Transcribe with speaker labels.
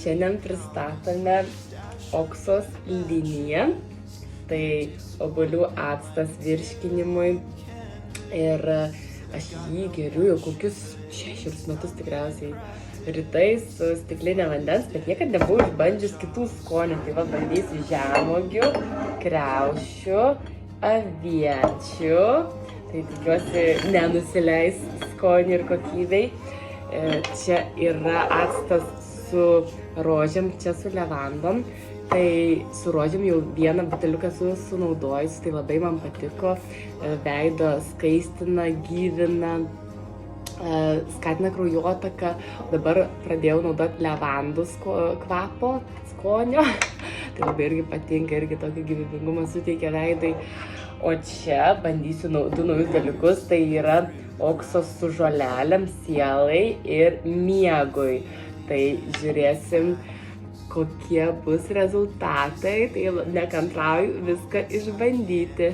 Speaker 1: Šiandien pristatome oksos liniją, tai obuolių actas virškinimui ir aš jį geriu jau kokius 6 metus tikriausiai rytais su stiklinė vandens, bet niekad nebuvau išbandžius kitų skonių, tai va bandysiu žemuogių, kriaušių, aviečių, tai tikiuosi nenusileis skonių ir kokybei. Čia yra actas su rožėm, čia su levandom. Tai su rožėm jau vieną buteliuką sunaudojus, tai labai man patiko. Veido skaistina, gyvina, skatina kraujotaką. Dabar pradėjau naudoti levandų kvapo, skonio. Tai labai irgi patinka, irgi tokį gyvybingumą suteikia veidai. O čia bandysiu du naujus dalykus, tai yra oksos su žolelėm, sielai ir miegui. Tai žiūrėsim, kokie bus rezultatai, tai nekantrauju viską išbandyti.